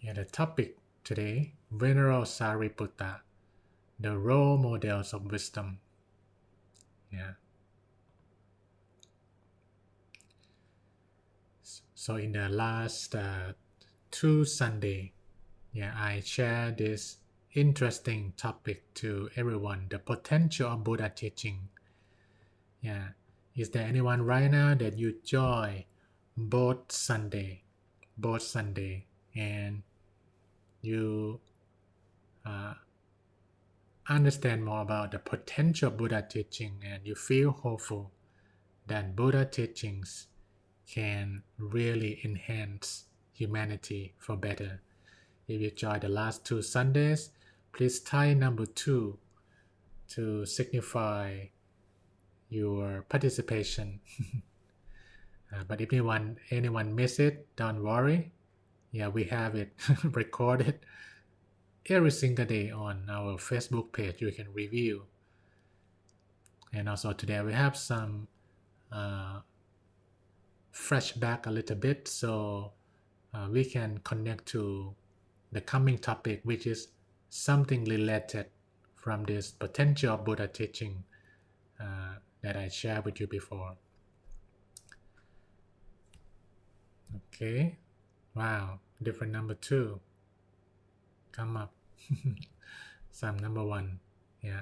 Yeah, the topic today, Venerable Sariputta, the role models of wisdom. Yeah. So in the last two Sunday, yeah, I share this interesting topic to everyone, the potential of Buddha teaching. Yeah. Is there anyone right now that you join both Sunday, and you uh, understand more about the potential of Buddha teaching and you feel hopeful that Buddha teachings can really enhance humanity for better? If you join the last two Sundays, please type number 2 to signify your participation. But if anyone miss it, don't worry. Yeah, we have it recorded every single day on our Facebook page. You can review. And also today we have some uh, flashback a little bit, so we can connect to the coming topic, which is something related from this potential Buddha teaching that I shared with you before. Okay, wow, different number 2 come up. Some number 1, yeah.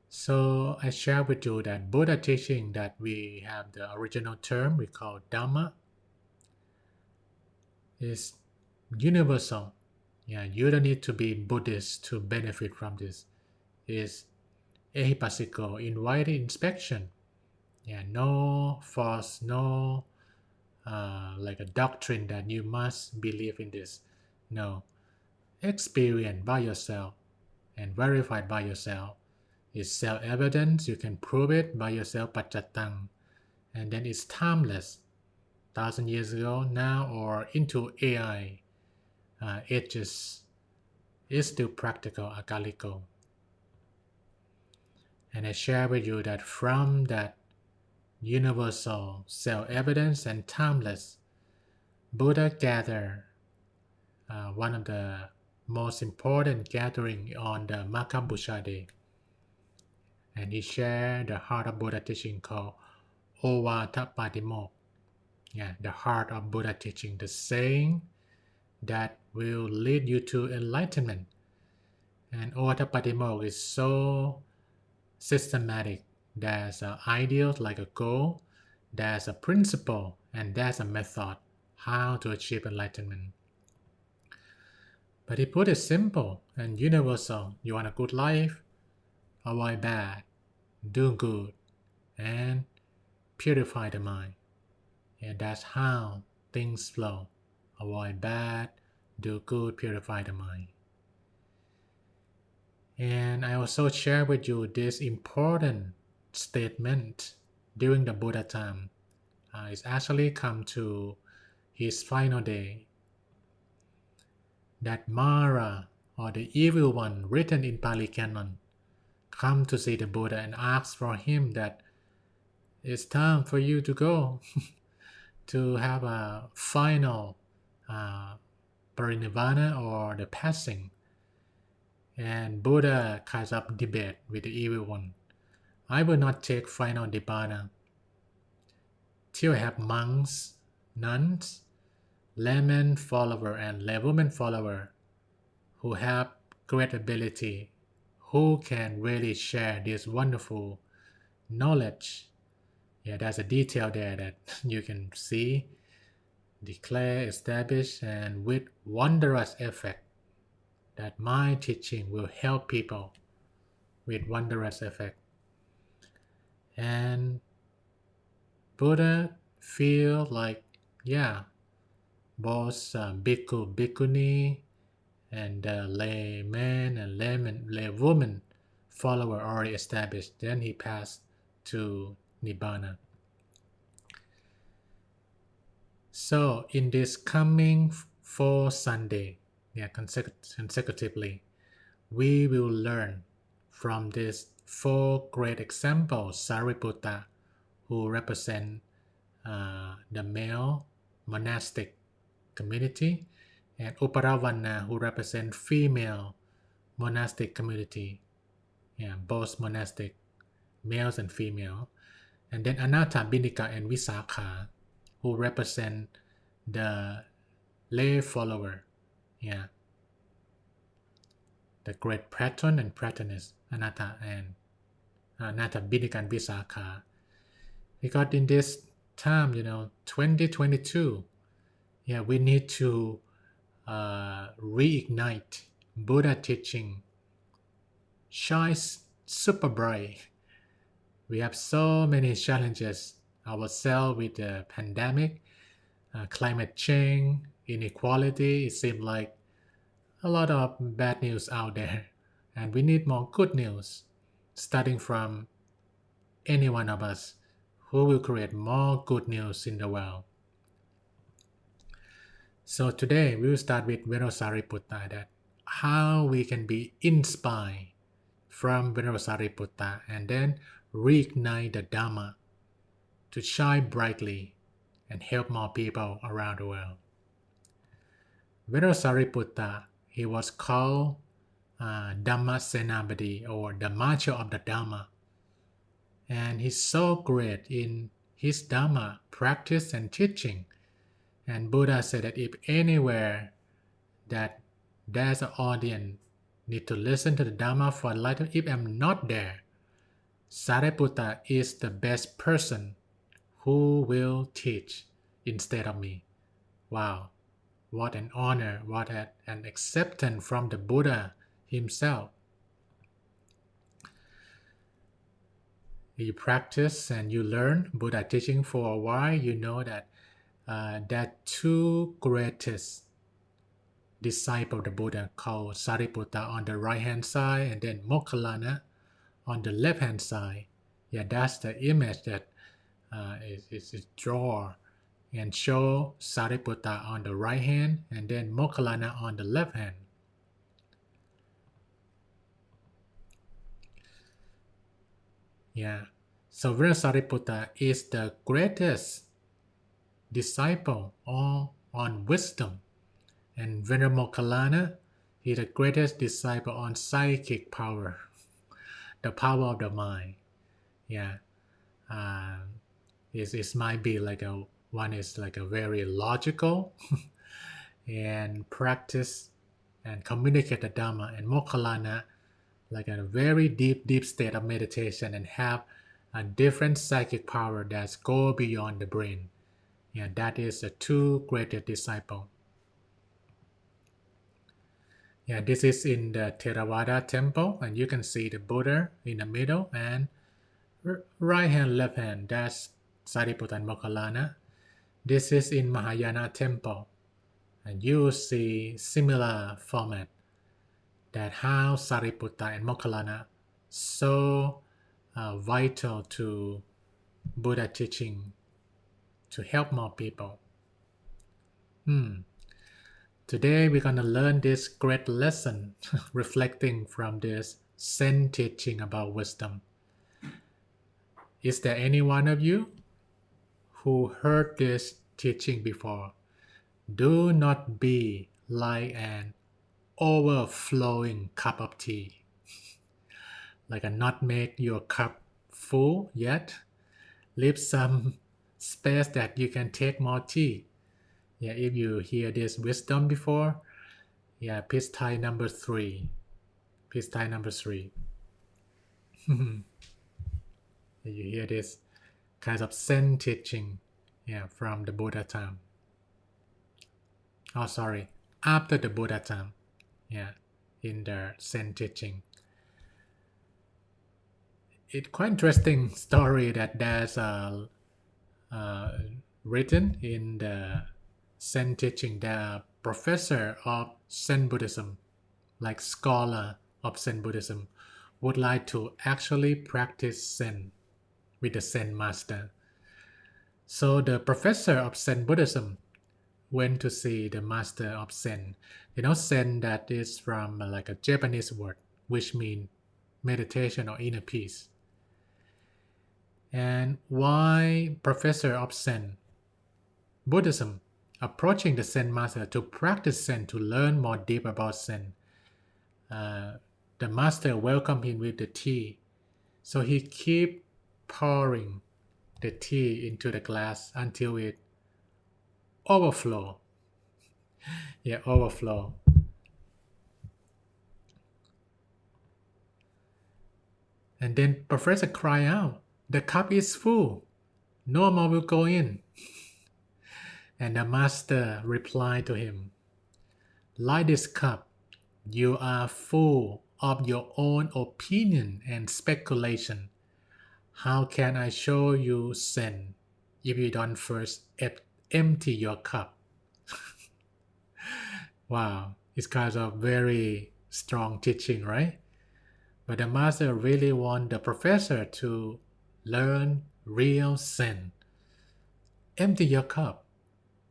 So I share with you that Buddha teaching, that we have the original term we call Dhamma, is universal. Yeah, you don't need to be Buddhist to benefit from this. It's ahypasical, invited inspection. Yeah, no force, no like a doctrine that you must believe in this. No, experience by yourself and verified by yourself. It's self-evident. You can prove it by yourself, pachatang. And then it's timeless. 1,000 years ago, now, or into AI ages, is still practical, akaliko. And I share with you that from that universal self-evidence and timeless, Buddha gathered one of the most important gathering on the Makambusha day. And he shared the heart of Buddha teaching called Ovata Padimok. Yeah, the heart of Buddha teaching, the saying that will lead you to enlightenment. And Ovata Padimok is so systematic. There's an ideal, like a goal, there's a principle, and there's a method how to achieve enlightenment. But he put it simple and universal. You want a good life? Avoid bad, do good, and purify the mind. And that's how things flow. Avoid bad, do good, purify the mind. And I also share with you this important statement during the Buddha time. It's actually come to his final day, that Mara, or the evil one written in Pali Canon, come to see the Buddha and ask for him that it's time for you to go to have a final parinirvana, or the passing. And Buddha kind of debate with the evil one. I will not take final nibbana till I have monks, nuns, layman follower, and laywoman follower who have great ability, who can really share this wonderful knowledge. Yeah, there's a detail there that you can see, declare, establish, and with wondrous effect, that my teaching will help people with wondrous effect. And Buddha feel like, yeah, both bhikkhu, bhikkhuni, and layman and laywoman follower already established. Then he passed to Nibbana. So in this coming 4 Sunday, yeah, consecutively, we will learn from these 4 great examples, Sariputta, who represent the male monastic community, and Uparavanna, who represent female monastic community. Yeah, both monastic, males and female. And then Anatta, Bhinika, and Visakha, who represent the lay follower. Yeah, the great patron and patroness, Anatta Bhinika and Visakha. Because in this time, 2022, yeah, we need to reignite Buddha teaching, shines super bright. We have so many challenges ourselves with the pandemic, climate change, inequality. It seems like a lot of bad news out there, and we need more good news, starting from any one of us who will create more good news in the world. So today we will start with Venerable Sariputta, that how we can be inspired from Venerable Sariputta and then reignite the Dhamma to shine brightly and help more people around the world. Venerable Sariputta, he was called Dhamma Senabadi, or the Marcher of the Dhamma. And he's so great in his Dhamma practice and teaching. And Buddha said that if anywhere that there's an audience need to listen to the Dhamma for enlightenment, if I'm not there, Sariputta is the best person who will teach instead of me. Wow, what an honor, what an acceptance from the Buddha himself. You practice and you learn Buddha teaching for a while, you know that that two greatest disciple of the Buddha called Sariputta on the right hand side and then Moggallana on the left hand side. Yeah, that's the image that is drawn and show Sariputta on the right hand and then Moggallana on the left hand. Yeah, so Venerable Sariputta is the greatest disciple on wisdom, and Venerable Moggallana is the greatest disciple on psychic power, the power of the mind. Yeah, it might be like one is like a very logical and practice and communicate the Dhamma, and Moggallana like a very deep state of meditation and have a different psychic power that go beyond the brain. Yeah, that is the two greatest disciple. Yeah, this is in the Theravada temple, and you can see the Buddha in the middle, and right hand, left hand, that's Sariputta and Moggallana. This is in Mahayana temple, and you see similar format, that how Sariputta and Moggallana so vital to Buddha teaching to help more people. Today we're going to learn this great lesson reflecting from this Zen teaching about wisdom. Is there any one of you who heard this teaching before? Do not be like an overflowing cup of tea. Like a not make your cup full yet. Leave some space that you can take more tea. Yeah, if you hear this wisdom before, yeah, pistay number 3. Pistay number 3. You hear this kind of Zen teaching, yeah, from the Buddha time. Oh, sorry, after the Buddha time, yeah, in the Zen teaching. It's quite interesting story that there's written in the Zen teaching. The professor of Zen Buddhism, like scholar of Zen Buddhism, would like to actually practice Zen with the Zen master. So the professor of Zen Buddhism went to see the master of Zen. Zen, that is from like a Japanese word, which means meditation or inner peace. And why professor of Zen Buddhism approaching the Zen master to practice Zen, to learn more deep about Zen. The master welcomed him with the tea. So he keep pouring the tea into the glass until it overflow. Yeah, overflow. And then Professor cry out, "The cup is full. No more will go in." And the master replied to him, "Like this cup, you are full of your own opinion and speculation. How can I show you Zen if you don't first empty your cup?" Wow, it's kind of very strong teaching, right? But the master really want the professor to learn real Zen. Empty your cup,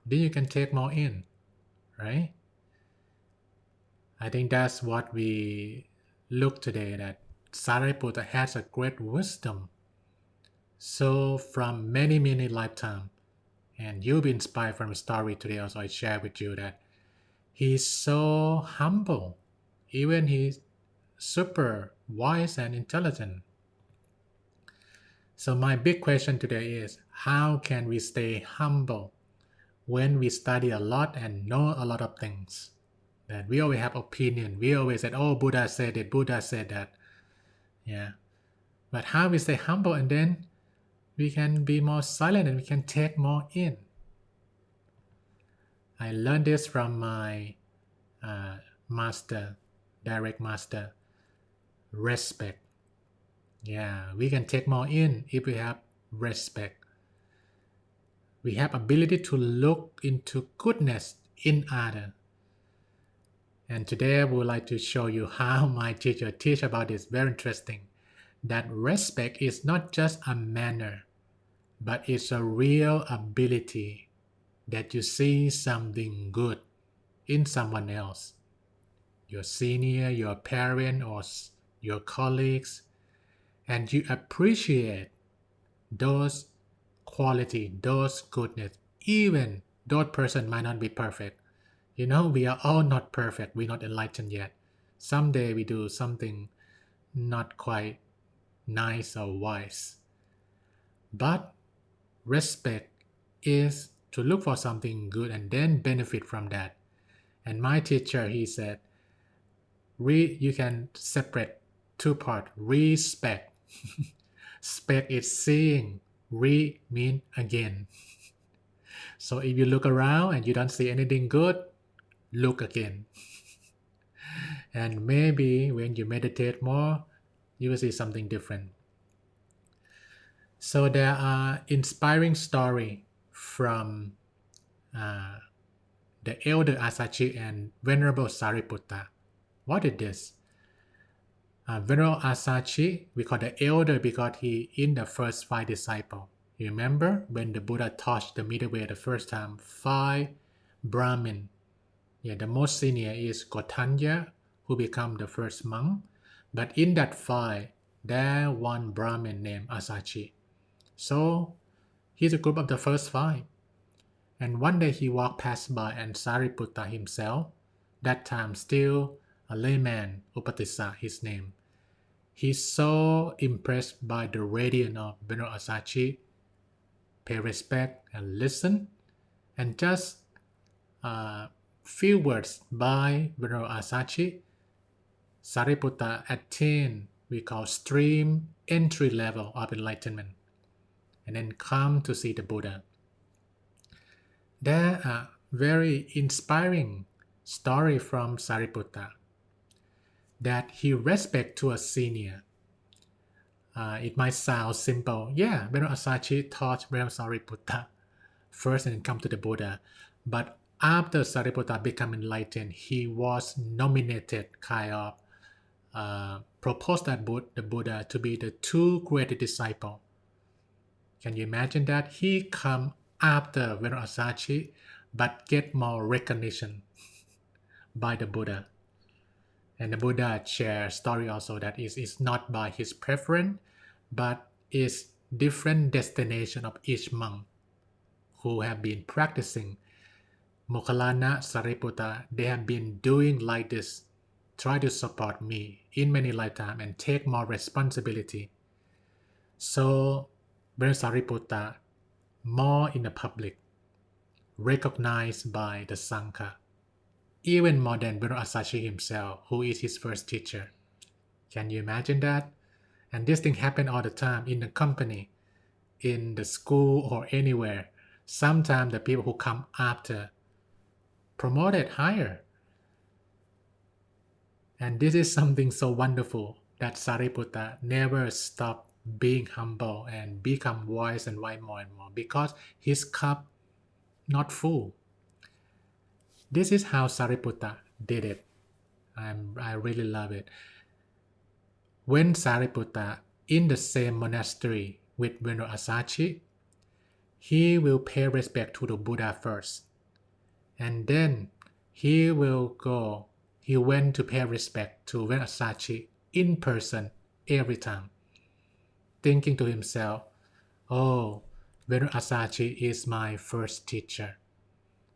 then you can take more in, right? I think that's what we look today, that Sariputta has a great wisdom. So from many lifetime, and you'll be inspired from the story today also I share with you that he's so humble. Even he's super wise and intelligent. So my big question today is, how can we stay humble when we study a lot and know a lot of things? That we always have opinion. We always said, "Oh, Buddha said it, Buddha said that." Yeah. But how we stay humble and then we can be more silent and we can take more in. I learned this from my master, direct master. Respect. Yeah, we can take more in if we have respect. We have ability to look into goodness in other. And today I would like to show you how my teacher teach about this. Very interesting. That respect is not just a manner, but it's a real ability that you see something good in someone else. Your senior, your parent, or your colleagues, and you appreciate those quality, those goodness, even those person might not be perfect. You know, we are all not perfect. We're not enlightened yet. Someday we do something not quite nice or wise. But respect is to look for something good and then benefit from that. And my teacher, he said, you can separate two parts. Respect. Spect is seeing. Re mean again. So if you look around and you don't see anything good, look again. And maybe when you meditate more, you will see something different. So there are inspiring story from the elder Asachi and Venerable Sariputta. What is this? Venerable Asachi, we call the elder because he in the first 5 disciples. You remember when the Buddha taught the middle way the first time, 5 Brahmin. Yeah, the most senior is Gotanya, who become the first monk. But in that 5, there one Brahmin named Asachi. So he's a group of the first 5. And one day he walked past by and Sariputta himself, that time still a layman, Upatissa his name. He's so impressed by the radiance of Venerable Asachi, pay respect and listen, and just few words by Venerable Asachi, Sariputta attained we call stream entry level of enlightenment, and then come to see the Buddha. There are very inspiring story from Sariputta that he respect to a senior. It might sound simple. Yeah, Venerable Asachi taught Venerable Sariputta first and then come to the Buddha. But after Sariputta became enlightened, he was nominated kind of proposed that the Buddha to be the 2 great disciple. Can you imagine that? He come after Venerable Asachi but get more recognition by the Buddha. And the Buddha shares story also that it's not by his preference, but is different destination of each monk who have been practicing. Mokkallana, Sariputta, they have been doing like this, try to support me in many lifetimes and take more responsibility. So, Venerable Sariputta, more in the public, recognized by the Sangha, even more than Venerable Asachi himself, who is his first teacher. Can you imagine that? And this thing happen all the time in the company, in the school or anywhere. Sometimes the people who come after promoted higher. And this is something so wonderful that Sariputta never stopped being humble and become wise and wise more and more because his cup not full. This is how Sariputta did it. I really love it. When Sariputta in the same monastery with Venerable Asachi, he will pay respect to the Buddha first. And then he went to pay respect to Venerable Asachi in person every time, thinking to himself, oh, Venerable Asachi is my first teacher.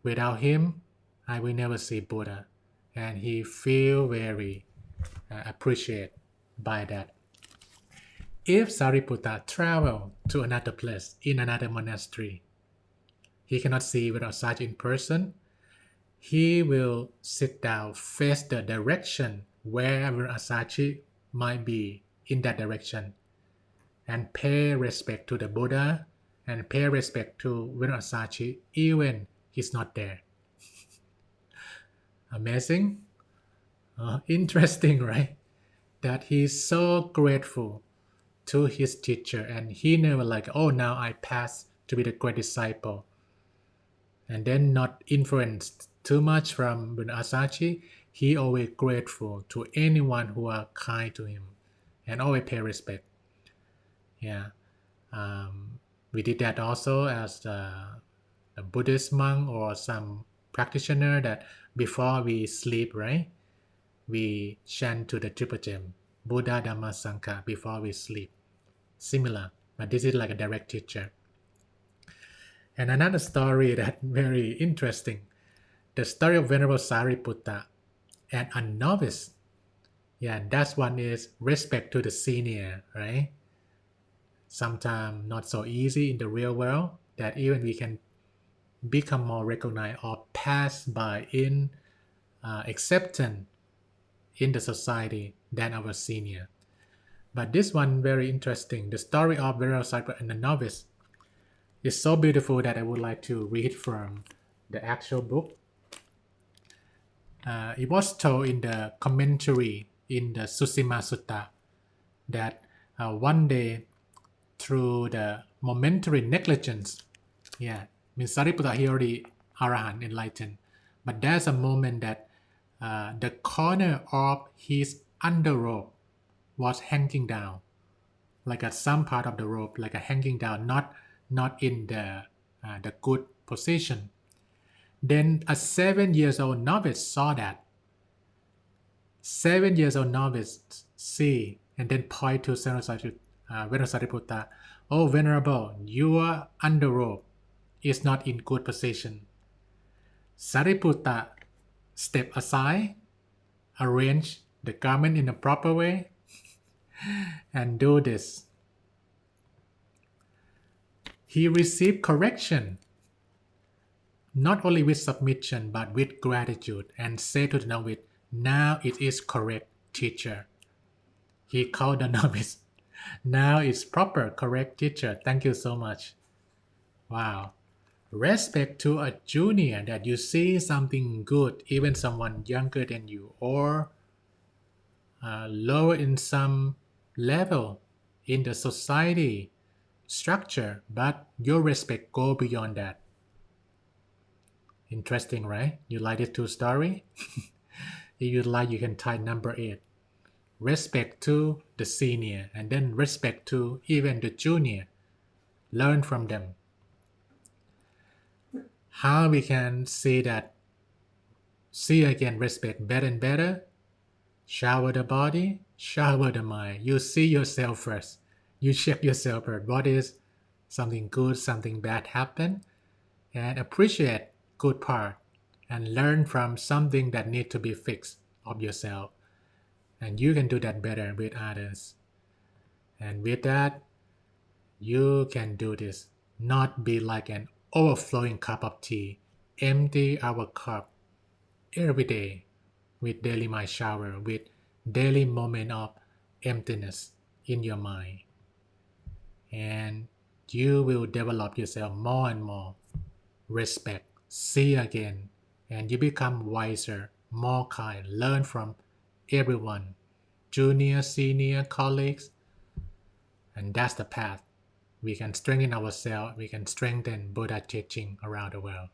Without him, I will never see Buddha. And he feel very appreciated by that. If Sariputta travel to another place in another monastery, he cannot see Venerable Asachi in person, he will sit down, face the direction where Venerable Asachi might be in that direction, and pay respect to the Buddha and pay respect to Venerable Asachi even he's not there. Amazing? Interesting, right? That he's so grateful to his teacher and he never like, oh, now I pass to be the great disciple. And then not influenced too much from Venerable Asachi, he always grateful to anyone who are kind to him and always pay respect. Yeah, we did that also as a Buddhist monk or some practitioner that before we sleep, right? We chant to the triple gem, Buddha, Dhamma, Sangha before we sleep. Similar, but this is like a direct teacher. And another story that very interesting, the story of Venerable Sariputta and a novice. Yeah, that one is respect to the senior, right? Sometimes not so easy in the real world that even we can become more recognized or pass by in acceptance in the society than our senior. But this one very interesting. The story of Venerable Sariputta and the novice is so beautiful that I would like to read from the actual book. It was told in the commentary in the Susima Sutta that one day through the momentary negligence, means Sariputta he already Arahant enlightened, but there's a moment that the corner of his underrobe was hanging down, like at some part of the robe, like a hanging down, not in the good position. Then a 7-year-old novice saw that. 7-year-old novice see and then point to Venerable Sariputta, oh Venerable, your underrobe is not in good position. Sariputta step aside, arrange the garment in a proper way, and do this. He received correction, not only with submission but with gratitude, and said to the novice, now it is correct, teacher. He called the novice, now it's proper, correct, teacher. Thank you so much. Wow. Respect to a junior that you see something good, even someone younger than you or lower in some level in the society structure, but your respect go beyond that. Interesting, right? You like this two story? If you like, you can type number 8. Respect to the senior and then respect to even the junior. Learn from them. How we can see that, see again respect better and better? Shower the body, shower the mind. You see yourself first. You check yourself first. What is something good, something bad happen? And appreciate good part. and learn from something that need to be fixed of yourself. And you can do that better with others. And with that, you can do this. Not be like an overflowing cup of tea. Empty our cup every day with daily mind shower, with daily moment of emptiness in your mind. And you will develop yourself more and more. Respect, see again, and you become wiser, more kind, learn from everyone, junior, senior, colleagues, and that's the path. We can strengthen ourselves, we can strengthen Buddha teaching around the world.